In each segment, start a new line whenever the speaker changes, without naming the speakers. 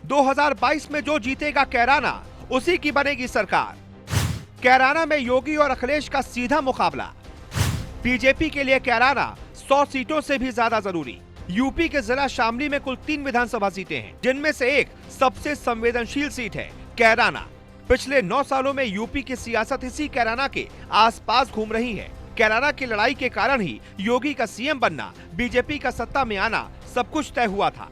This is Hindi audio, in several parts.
2022 में जो जीतेगा कैराना, उसी की बनेगी सरकार। कैराना में योगी और अखिलेश का सीधा मुकाबला। बीजेपी के लिए कैराना 100 सीटों से भी ज्यादा जरूरी। यूपी के जिला शामली में कुल 3 विधानसभा सीटें हैं, जिनमें से एक सबसे संवेदनशील सीट है कैराना। पिछले 9 सालों में यूपी की सियासत इसी कैराना के आसपास घूम रही है। कैराना की लड़ाई के कारण ही योगी का सीएम बनना, बीजेपी का सत्ता में आना सब कुछ तय हुआ था।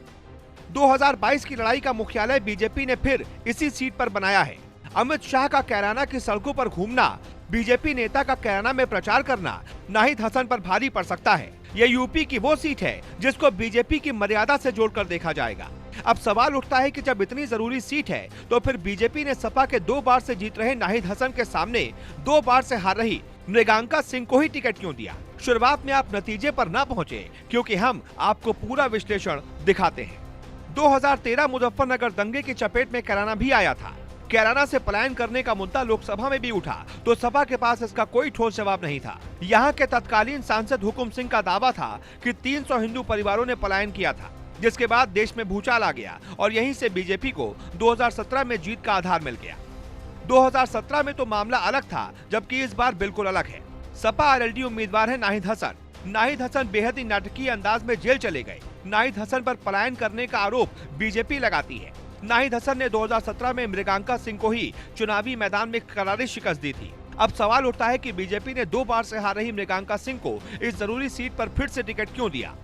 2022 की लड़ाई का मुख्यालय बीजेपी ने फिर इसी सीट पर बनाया है। अमित शाह का कैराना की सड़कों पर घूमना, बीजेपी नेता का कैराना में प्रचार करना नाहिद हसन पर भारी पड़ सकता है। यह यूपी की वो सीट है जिसको बीजेपी की मर्यादा से जोड़कर देखा जाएगा। अब सवाल उठता है कि जब इतनी जरूरी सीट है तो फिर बीजेपी ने सपा के 2 बार से जीत रहे नाहिद हसन के सामने 2 बार से हार रही मृगांका सिंह को ही टिकट क्यों दिया? शुरुआत में आप नतीजे पर ना पहुंचे, क्योंकि हम आपको पूरा विश्लेषण दिखाते हैं। 2013 मुजफ्फरनगर दंगे की चपेट में कैराना भी आया था। कैराना से पलायन करने का मुद्दा लोकसभा में भी उठा तो सपा के पास इसका कोई ठोस जवाब नहीं था। यहाँ के तत्कालीन सांसद हुकुम सिंह का दावा था कि 300 हिंदू परिवारों ने पलायन किया था, जिसके बाद देश में भूचाल आ गया और यहीं से बीजेपी को 2017 में जीत का आधार मिल गया। 2017 में तो मामला अलग था, जबकि इस बार बिल्कुल अलग है। सपा आरएलडी उम्मीदवार है नाहिद हसन। नाहिद हसन बेहद ही नाटकीय अंदाज में जेल चले गए। नाहिद हसन पर पलायन करने का आरोप बीजेपी लगाती है। नाहिद हसन ने 2017 में मृगांका सिंह को ही चुनावी मैदान में करारी शिकस्त दी थी। अब सवाल उठता है कि बीजेपी ने 2 बार से हार रही मृगांका सिंह को इस जरूरी सीट पर फिर से टिकट क्यों दिया?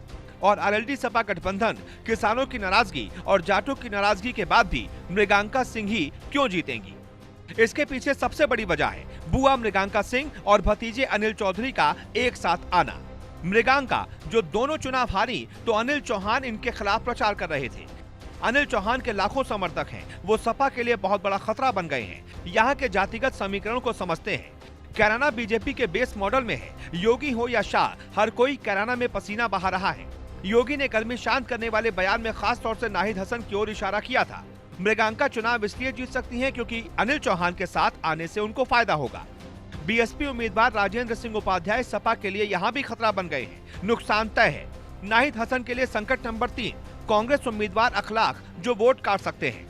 और आरएलडी सपा गठबंधन किसानों की नाराजगी और जाटों की नाराजगी के बाद भी मृगांका सिंह ही क्यों जीतेंगी? इसके पीछे सबसे बड़ी वजह है बुआ मृगांका सिंह और भतीजे अनिल चौधरी का एक साथ आना। मृगांका जो दोनों चुनाव हारी तो अनिल चौहान इनके खिलाफ प्रचार कर रहे थे। अनिल चौहान के लाखों समर्थक हैं, वो सपा के लिए बहुत बड़ा खतरा बन गए हैं। यहाँ के जातिगत समीकरण को समझते हैं। कैराना बीजेपी के बेस मॉडल में है। योगी हो या शाह, हर कोई कैराना में पसीना बहा रहा है। योगी ने गर्मी शांत करने वाले बयान में खास तौर से नाहिद हसन की ओर इशारा किया था। मृगांका चुनाव इसलिए जीत सकती हैं क्योंकि अनिल चौहान के साथ आने से उनको फायदा होगा। बीएसपी उम्मीदवार राजेंद्र सिंह उपाध्याय सपा के लिए यहाँ भी खतरा बन गए हैं। नुकसान तय है। नाहिद हसन के लिए संकट नंबर 3 कांग्रेस उम्मीदवार अखलाक, जो वोट काट सकते हैं।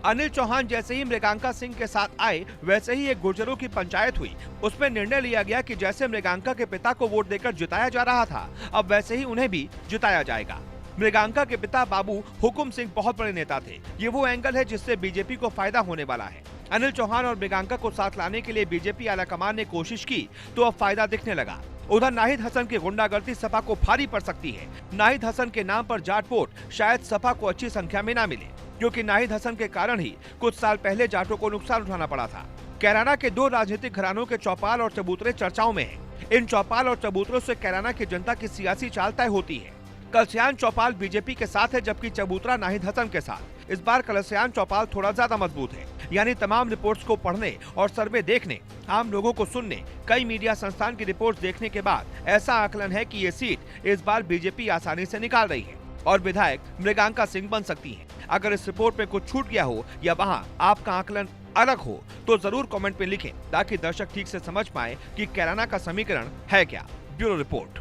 अनिल चौहान जैसे ही मृगांका सिंह के साथ आए, वैसे ही एक गुर्जरों की पंचायत हुई। उसमें निर्णय लिया गया कि जैसे मृगांका के पिता को वोट देकर जिताया जा रहा था, अब वैसे ही उन्हें भी जिताया जाएगा। मृगांका के पिता बाबू हुकुम सिंह बहुत बड़े नेता थे। ये वो एंगल है जिससे बीजेपी को फायदा होने वाला है। अनिल चौहान और मृगांका को साथ लाने के लिए बीजेपी आलाकमान ने कोशिश की तो अब फायदा दिखने लगा। उधर नाहिद हसन की गुंडागर्दी सपा को भारी पड़ सकती है। नाहिद हसन के नाम पर जाट वोट शायद सपा को अच्छी संख्या में ना मिले, क्योंकि नाहिद हसन के कारण ही कुछ साल पहले जाटों को नुकसान उठाना पड़ा था। कैराना के 2 राजनीतिक घरानों के चौपाल और चबूतरे चर्चाओं में हैं। इन चौपाल और चबूतरों से कैराना की जनता की सियासी चाल तय होती है। कलसियान चौपाल बीजेपी के साथ है, जबकि चबूतरा नाहिद हसन के साथ। इस बार कलसियान चौपाल थोड़ा ज्यादा मजबूत है, यानी तमाम रिपोर्ट्स को पढ़ने और सर्वे देखने, आम लोगों को सुनने, कई मीडिया संस्थान की रिपोर्ट्स देखने के बाद ऐसा आकलन है कि ये सीट इस बार बीजेपी आसानी से निकाल रही है और विधायक मृगांका सिंह बन सकती हैं। अगर इस रिपोर्ट में कुछ छूट गया हो या वहाँ आपका आकलन अलग हो तो जरूर कमेंट में लिखें, ताकि दर्शक ठीक से समझ पाए कि कैराना का समीकरण है क्या। Bureau report.